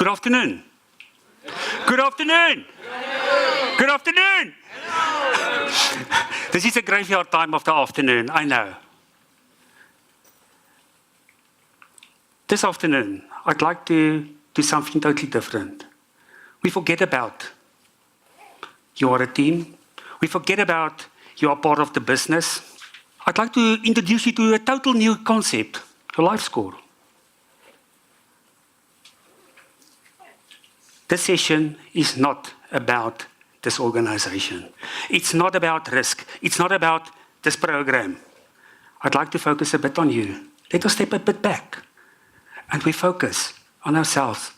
Good afternoon. Good afternoon. Good afternoon. This is a graveyard time of the afternoon, I know. This afternoon, I'd like to do something totally different. We forget about you are a team. We forget about you are part of the business. I'd like to introduce you to a total new concept, your life score. This session is not about this organization. It's not about risk. It's not about this program. I'd like to focus a bit on you. Let us step a bit back and we focus on ourselves.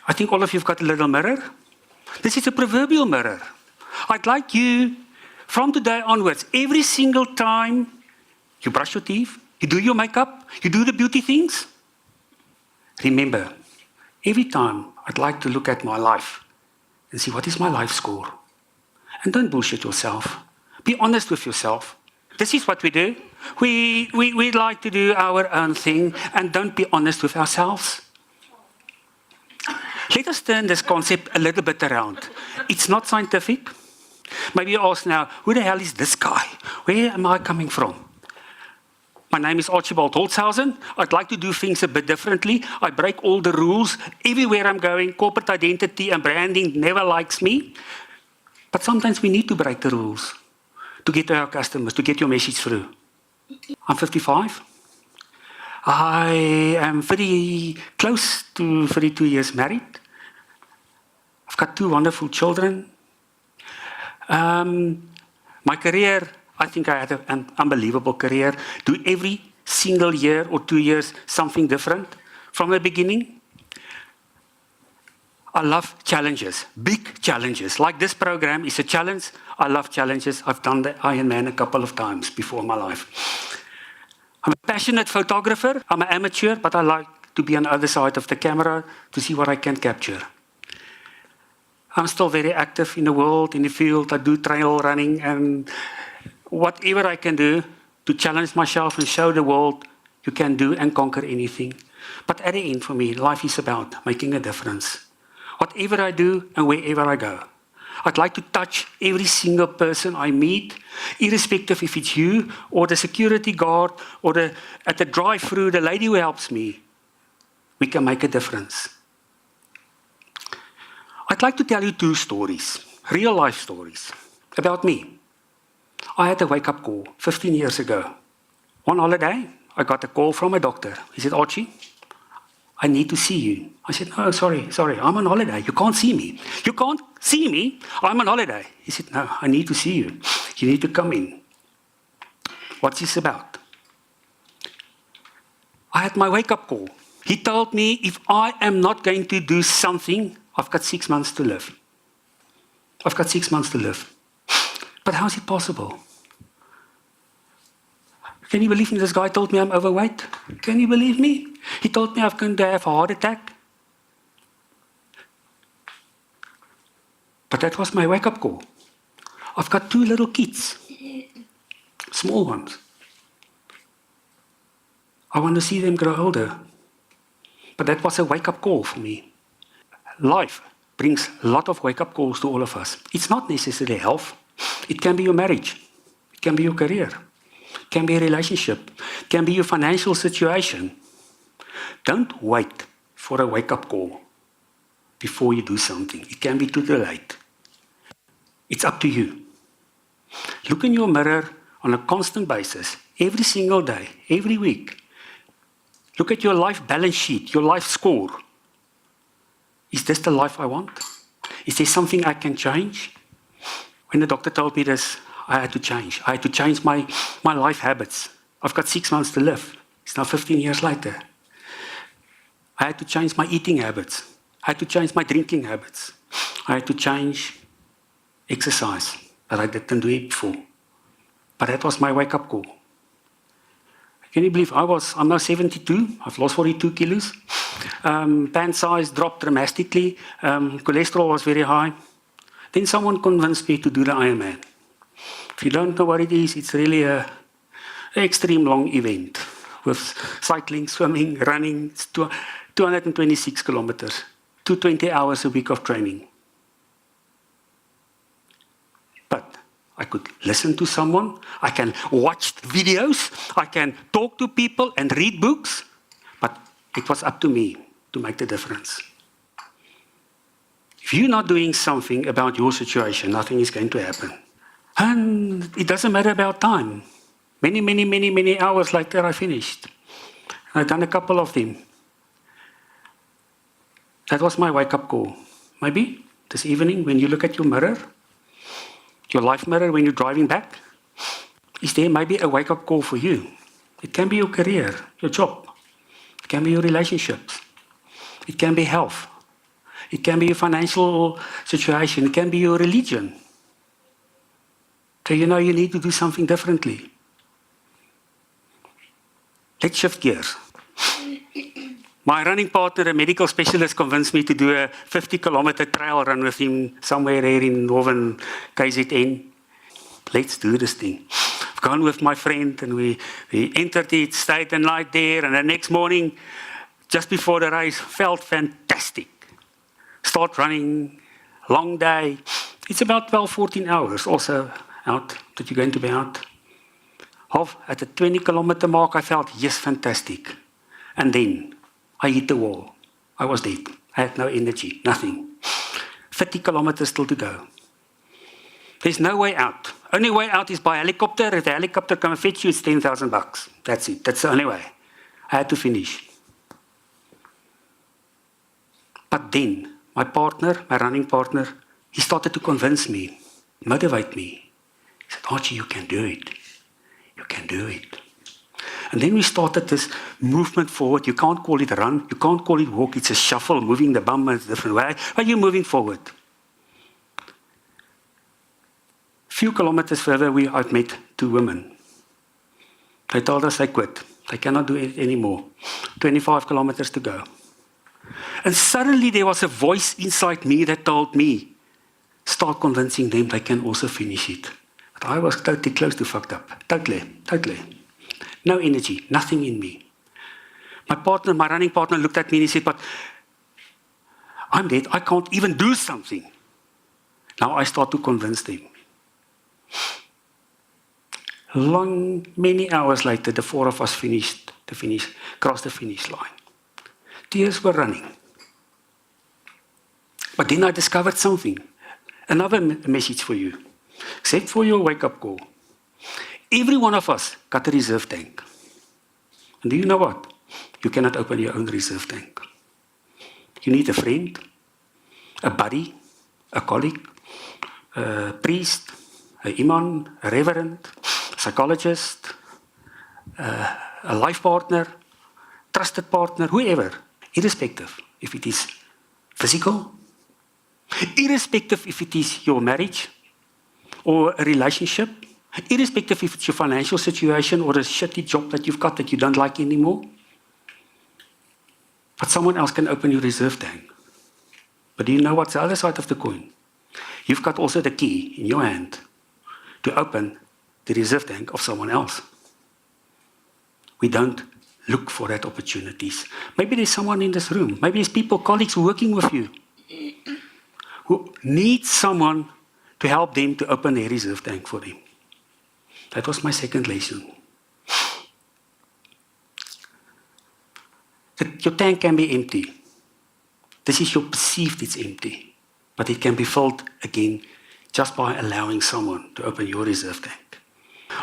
I think all of you have got a little mirror. This is a proverbial mirror. I'd like you, from today onwards, every single time you brush your teeth, you do your makeup, you do the beauty things, remember, every time I'd like to look at my life and see what is my life score. And don't bullshit yourself. Be honest with yourself. This is what we do. We like to do our own thing and don't be honest with ourselves. Let us turn this concept a little bit around. It's not scientific. Maybe you ask now, who the hell is this guy? Where am I coming from? My name is Archibald Holtzhausen. I'd like to do things a bit differently. I break all the rules. Everywhere I'm going, corporate identity and branding never likes me. But sometimes we need to break the rules to get to our customers, to get your message through. I'm 55. I am very close to 32 years married. I've got 2 wonderful children. My career, I think I had an unbelievable career. Do every single year or 2 years something different from the beginning. I love challenges, big challenges. Like this program is a challenge. I love challenges. I've done the Ironman a couple of times before in my life. I'm a passionate photographer. I'm an amateur, but I like to be on the other side of the camera to see what I can capture. I'm still very active in the world, in the field. I do trail running and whatever I can do to challenge myself and show the world you can do and conquer anything. But at the end, for me, life is about making a difference. Whatever I do and wherever I go. I'd like to touch every single person I meet, irrespective if it's you or the security guard or at the drive-thru, the lady who helps me. We can make a difference. I'd like to tell you 2 stories, real life stories, about me. I had a wake-up call 15 years ago. One holiday, I got a call from a doctor. He said, Archie, I need to see you. I said, no, sorry, I'm on holiday. You can't see me. You can't see me? I'm on holiday. He said, no, I need to see you. You need to come in. What's this about? I had my wake-up call. He told me if I am not going to do something, I've got 6 months to live. I've got 6 months to live. But how is it possible? Can you believe me? This guy told me I'm overweight. Can you believe me? He told me I'm going to have a heart attack. But that was my wake-up call. I've got 2 little kids. Small ones. I want to see them grow older. But that was a wake-up call for me. Life brings a lot of wake-up calls to all of us. It's not necessarily health. It can be your marriage. It can be your career. It can be a relationship. It can be your financial situation. Don't wait for a wake-up call before you do something. It can be too late. It's up to you. Look in your mirror on a constant basis, every single day, every week. Look at your life balance sheet, your life score. Is this the life I want? Is there something I can change? When the doctor told me this, I had to change. I had to change my life habits. I've got 6 months to live. It's now 15 years later. I had to change my eating habits. I had to change my drinking habits. I had to change exercise that I didn't do it before. But that was my wake-up call. Can you believe I'm now 72. I've lost 42 kilos. Pant size dropped dramatically. Cholesterol was very high. Then someone convinced me to do the Ironman. If you don't know what it is, it's really an extreme long event with cycling, swimming, running. It's 226 kilometers. to 20 hours a week of training. But I could listen to someone, I can watch videos, I can talk to people and read books, but it was up to me to make the difference. If you're not doing something about your situation, nothing is going to happen. And it doesn't matter about time. Many hours later I finished. I've done a couple of them. That was my wake-up call. Maybe this evening when you look at your mirror, your life mirror when you're driving back, is there maybe a wake-up call for you? It can be your career, your job. It can be your relationships. It can be health. It can be your financial situation. It can be your religion. So you know you need to do something differently. Let's shift gears. My running partner, a medical specialist, convinced me to do a 50-kilometer trail run with him somewhere here in northern KZN. Let's do this thing. I've gone with my friend and we entered it, stayed the night there, and the next morning, just before the race, felt fantastic. Start running, long day. It's about 12, 14 hours also out that you're going to be out. Half at the 20-kilometer mark, I felt, yes, fantastic. And then I hit the wall. I was dead. I had no energy, nothing. 30 kilometers still to go. There's no way out. Only way out is by helicopter. If the helicopter comes and fetch you, it's $10,000. That's it. That's the only way. I had to finish. But then, my partner, my running partner, he started to convince me, motivate me. He said, Archie, you can do it. You can do it. And then we started this movement forward. You can't call it a run. You can't call it walk. It's a shuffle, moving the bum in a different way. But you're moving forward. Few kilometers further, I've met two women. They told us they quit. They cannot do it anymore. 25 kilometers to go. And suddenly there was a voice inside me that told me, start convincing them they can also finish it. But I was totally close to fucked up. Totally. No energy, nothing in me. My partner, my running partner, looked at me and he said, but I'm dead. I can't even do something. Now I start to convince them. Many hours later, the four of us crossed the finish line. Tears were running. But then I discovered something. Another message for you. Except for your wake-up call. Every one of us got a reserve tank. And do you know what? You cannot open your own reserve tank. You need a friend, a buddy, a colleague, a priest, an imam, a reverend, a psychologist, a life partner, trusted partner, whoever, irrespective if it is physical, irrespective if it is your marriage or a relationship, irrespective if it's your financial situation or a shitty job that you've got that you don't like anymore. But someone else can open your reserve tank. But do you know what's the other side of the coin? You've got also the key in your hand to open the reserve tank of someone else. We don't look for that opportunities. Maybe there's someone in this room. Maybe there's people, colleagues working with you who need someone to help them to open their reserve tank for them. That was my second lesson. That your tank can be empty. This is your perceived it's empty. But it can be filled again just by allowing someone to open your reserve tank.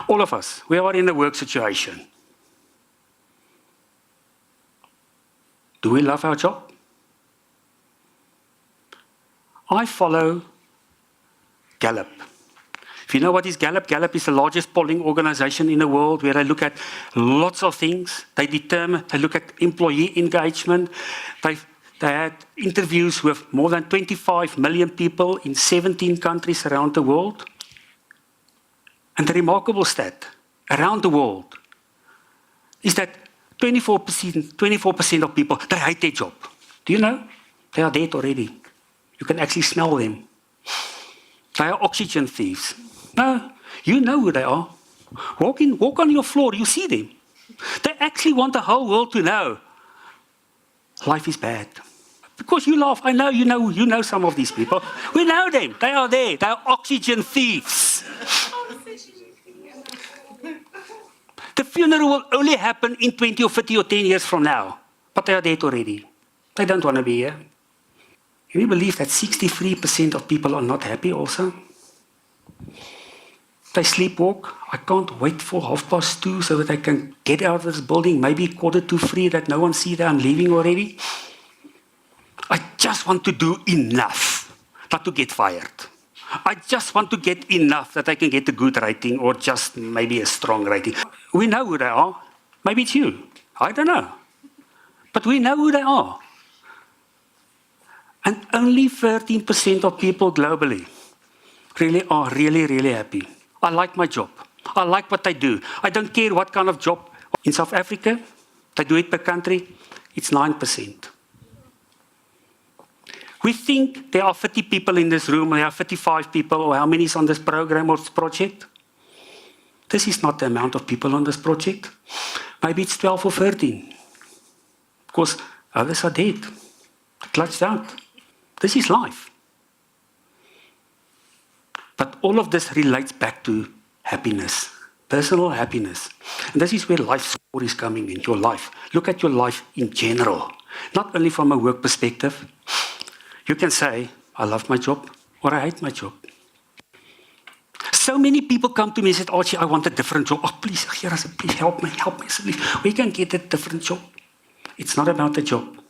All of us, we are in a work situation. Do we love our job? I follow Gallup. If you know what is Gallup, Gallup is the largest polling organization in the world where they look at lots of things. They look at employee engagement. They had interviews with more than 25 million people in 17 countries around the world. And the remarkable stat around the world is that 24% of people, they hate their job. Do you know? They are dead already. You can actually smell them. They are oxygen thieves. No, you know who they are. Walk on your floor, you see them. They actually want the whole world to know life is bad. Because you laugh. I know you know some of these people. We know them. They are there. They are oxygen thieves. The funeral will only happen in 20 or 30 or 10 years from now. But they are dead already. They don't want to be here. Can you believe that 63% of people are not happy also? They sleepwalk. I can't wait for 2:30 so that I can get out of this building. Maybe 2:45 that no one sees that I'm leaving already. I just want to do enough not to get fired. I just want to get enough that I can get a good rating or just maybe a strong rating. We know who they are. Maybe it's you. I don't know. But we know who they are. And only 13% of people globally really are really happy. I like my job. I like what I do. I don't care what kind of job. In South Africa, they do it per country, it's 9%. We think there are 50 people in this room, or there are 55 people, or how many is on this program or this project. This is not the amount of people on this project. Maybe it's 12 or 13. Because others are dead, clutched out. This is life. But all of this relates back to happiness, personal happiness. And this is where life score is coming in, your life. Look at your life in general, not only from a work perspective. You can say, I love my job, or I hate my job. So many people come to me and say, Archie, I want a different job. Oh, please, please help me. We can get a different job. It's not about the job.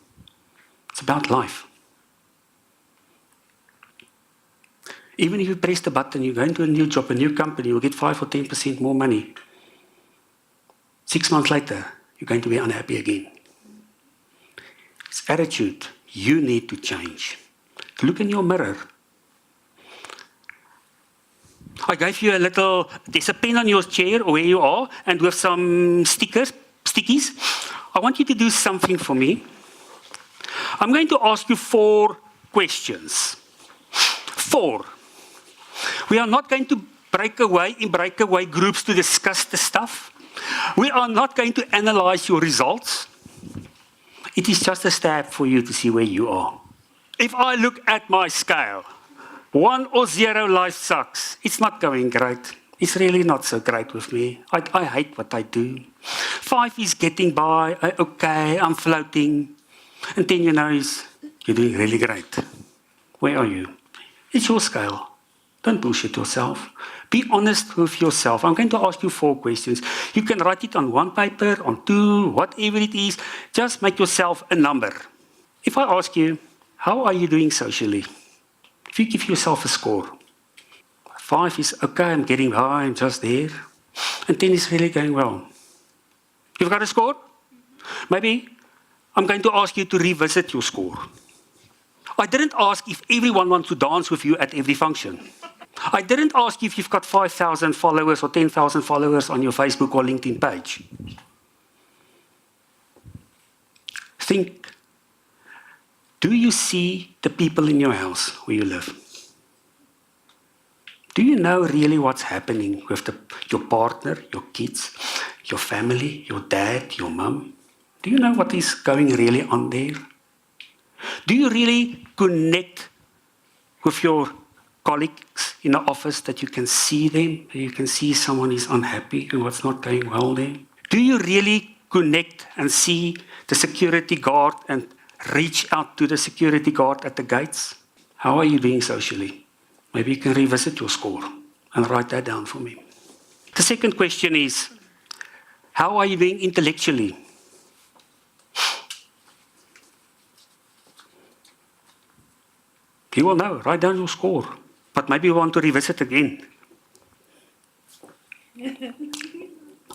It's about life. Even if you press the button, you go into a new job, a new company, you'll get 5 or 10% more money. 6 months later, you're going to be unhappy again. It's attitude. You need to change. Look in your mirror. I gave you a little, there's a pen on your chair or where you are, and with some stickies. I want you to do something for me. I'm going to ask you 4 questions. 4. We are not going to break away groups to discuss the stuff. We are not going to analyze your results. It is just a step for you to see where you are. If I look at my scale, 1 or 0, life sucks. It's not going great. It's really not so great with me. I hate what I do. 5 is getting by. Okay, I'm floating. And 10, you're doing really great. Where are you? It's your scale. Don't bullshit yourself. Be honest with yourself. I'm going to ask you 4 questions. You can write it on 1 paper, on 2, whatever it is. Just make yourself a number. If I ask you, how are you doing socially? If you give yourself a score, 5 is, okay, I'm getting by, I'm just there. And 10 is really going well. You've got a score? Maybe I'm going to ask you to revisit your score. I didn't ask if everyone wants to dance with you at every function. I didn't ask if you've got 5,000 followers or 10,000 followers on your Facebook or LinkedIn page. Think, do you see the people in your house where you live? Do you know really what's happening with your partner, your kids, your family, your dad, your mum? Do you know what is going really on there? Do you really connect with your colleagues in the office that you can see them, that you can see someone is unhappy and what's not going well there? Do you really connect and see the security guard and reach out to the security guard at the gates? How are you doing socially? Maybe you can revisit your score and write that down for me. The second question is, how are you doing intellectually? You will know, write down your score. But maybe you want to revisit again.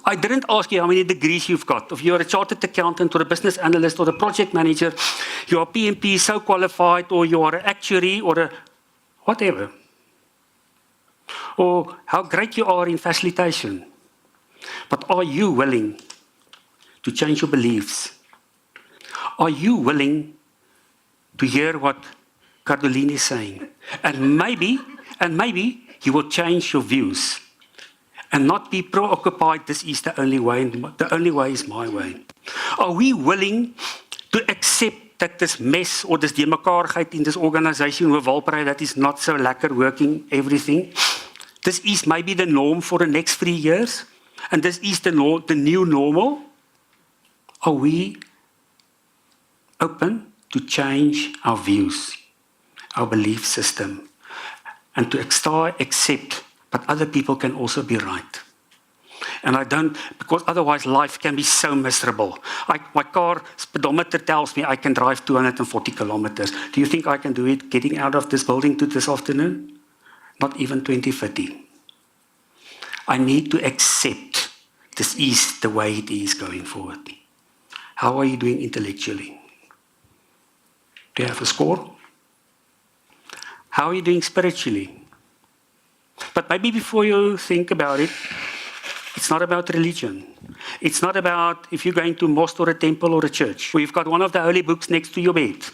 I didn't ask you how many degrees you've got. If you're a chartered accountant or a business analyst or a project manager, you're a PMP, so qualified, or you're an actuary or a whatever. Or how great you are in facilitation. But are you willing to change your beliefs? Are you willing to hear what Cardoline is saying? And maybe you will change your views and not be preoccupied, this is the only way, and the only way is my way. Are we willing to accept that this mess or this deurmekaarheid in this organization who Walpray that is not so lekker working, everything. This is maybe the norm for the next 3 years, and this is the new normal. Are we open to change our views, our belief system, and to accept that other people can also be right? And I don't, because otherwise life can be so miserable. My car speedometer tells me I can drive 240 kilometers. Do you think I can do it getting out of this building to this afternoon? Not even 2030. I need to accept this is the way it is going forward. How are you doing intellectually? Do you have a score? How are you doing spiritually? But maybe before you think about it, it's not about religion. It's not about if you're going to a mosque or a temple or a church, or you've got one of the holy books next to your bed,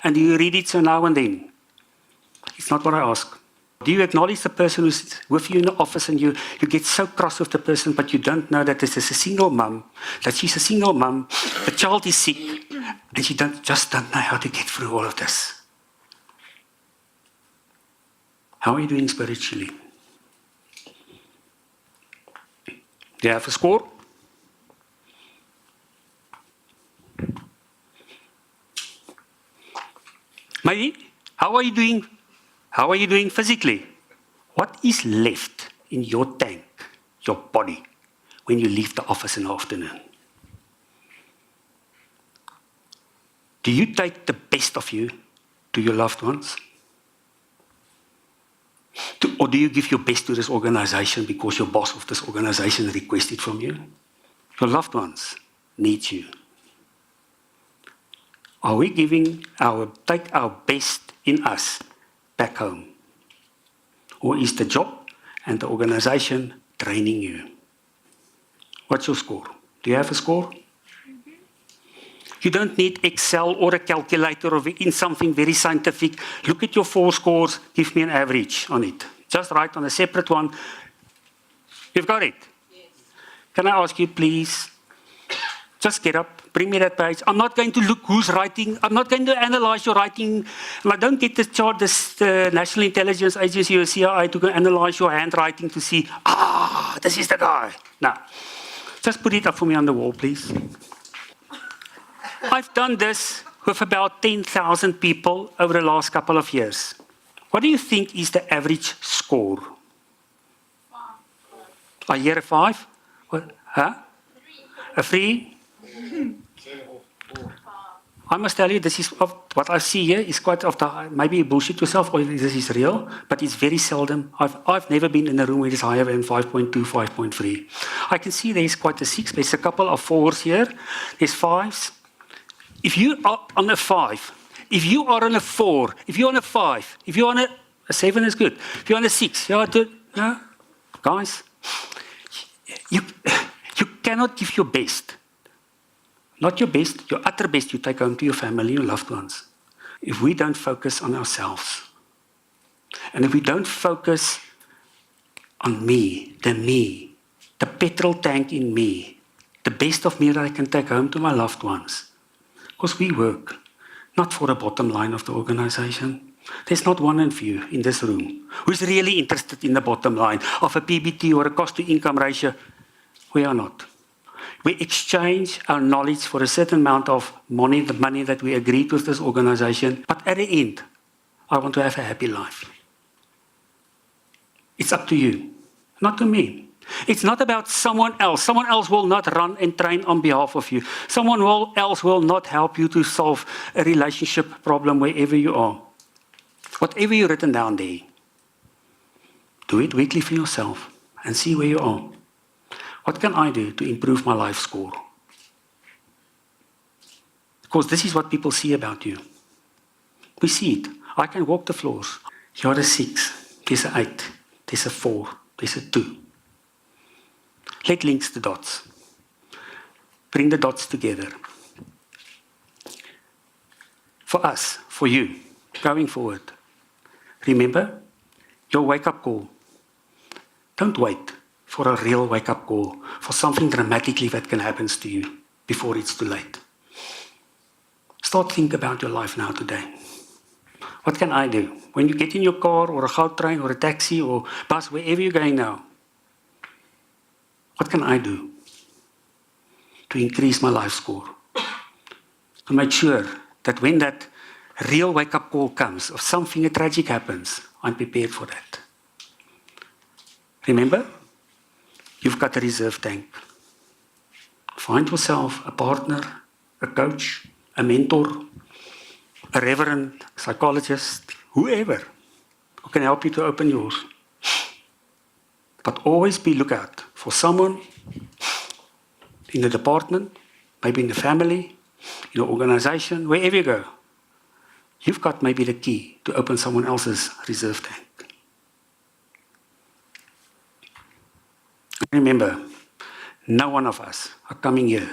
and you read it so now and then. It's not what I ask. Do you acknowledge the person who's with you in the office and you get so cross with the person, but you don't know that this is a single mum, that she's a single mum, the child is sick, and she just don't know how to get through all of this? How are you doing spiritually? Do you have a score? Maybe. How are you doing? How are you doing physically? What is left in your tank, your body, when you leave the office in the afternoon? Do you take the best of you to your loved ones? Or do you give your best to this organization because your boss of this organization requested from you? Your loved ones need you. Are we take our best in us back home? Or is the job and the organization training you? What's your score? Do you have a score? You don't need Excel or a calculator or in something very scientific. Look at your 4 scores, give me an average on it. Just write on a separate one. You've got it? Yes. Can I ask you, please, just get up, bring me that page. I'm not going to look who's writing. I'm not going to analyze your writing. And I don't get this chart, the National Intelligence Agency or CIA to go analyze your handwriting to see, this is the guy. No. Just put it up for me on the wall, please. I've done this with about 10,000 people over the last couple of years. What do you think is the average score? 5. I hear a 5? What? Huh? 3. A 3? I must tell you, this is what I see here is quite often, maybe you bullshit yourself or this is real, but it's very seldom. I've never been in a room where it's higher than 5.2, 5.3. I can see there's quite a 6. There's a couple of 4s here. There's 5s. If you are on a 5, if you are on a 4, if you're on a 5, if you're on a 7 is good. If you're on a 6, guys, you cannot give your best. Not your best, your utter best you take home to your family, your loved ones. If we don't focus on ourselves, and if we don't focus on me, the petrol tank in me, the best of me that I can take home to my loved ones. Because we work not for the bottom line of the organization. There's not one of you in this room who's really interested in the bottom line of a PBT or a cost-to-income ratio. We are not. We exchange our knowledge for a certain amount of money, the money that we agreed with this organization. But at the end, I want to have a happy life. It's up to you, not to me. It's not about someone else. Someone else will not run and train on behalf of you. Someone else will not help you to solve a relationship problem wherever you are. Whatever you've written down there, do it weekly for yourself and see where you are. What can I do to improve my life score? Because this is what people see about you. We see it. I can walk the floors. You're a 6. There's an 8. There's a 4. There's a 2. Let links the dots. Bring the dots together. For us, for you, going forward, remember your wake-up call. Don't wait for a real wake-up call, for something dramatically that can happen to you before it's too late. Start thinking about your life now today. What can I do? When you get in your car or a goud train or a taxi or bus, wherever you're going now, what can I do to increase my life score? To make sure that when that real wake-up call comes, or something tragic happens, I'm prepared for that. Remember, you've got a reserve tank. Find yourself a partner, a coach, a mentor, a reverend, psychologist, whoever who can help you to open yours. But always be lookout for someone in the department, maybe in the family, in your organization, wherever you go. You've got maybe the key to open someone else's reserve tank. Remember, no one of us are coming here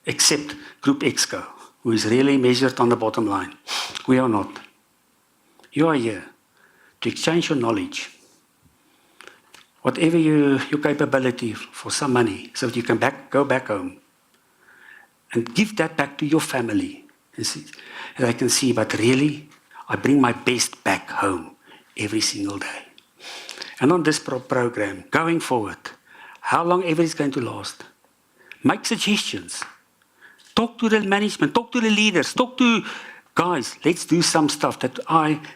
except Group Exco, who is really measured on the bottom line. We are not. You are here to exchange your knowledge, whatever your capability, for some money, so that you can go back home and give that back to your family. And they can see, but really, I bring my best back home every single day. And on this program, going forward, how long ever it's going to last, make suggestions. Talk to the management, talk to the leaders, talk to guys. Let's do some stuff that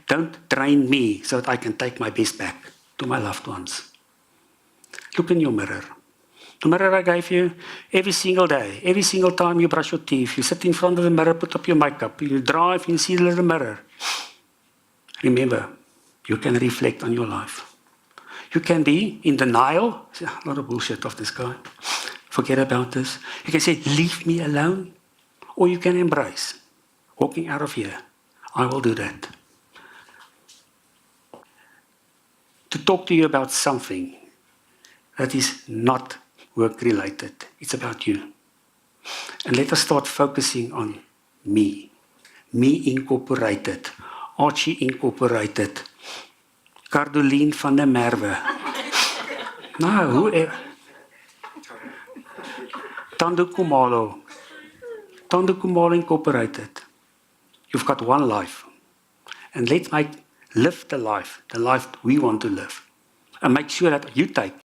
don't drain me so that I can take my best back to my loved ones. Look in your mirror. The mirror I gave you every single day, every single time you brush your teeth, you sit in front of the mirror, put up your makeup, you drive, you see the little mirror. Remember, you can reflect on your life. You can be in denial. A lot of bullshit of this guy. Forget about this. You can say, leave me alone. Or you can embrace. Walking out of here. I will do that. To talk to you about something that is not work-related. It's about you. And let us start focusing on me. Me Incorporated. Archie Incorporated. Cardoline van der Merwe. Nou, whoever. Tando Kumalo. Tando Kumalo Incorporated. You've got one life. And let's live the life we want to live. And make sure that you take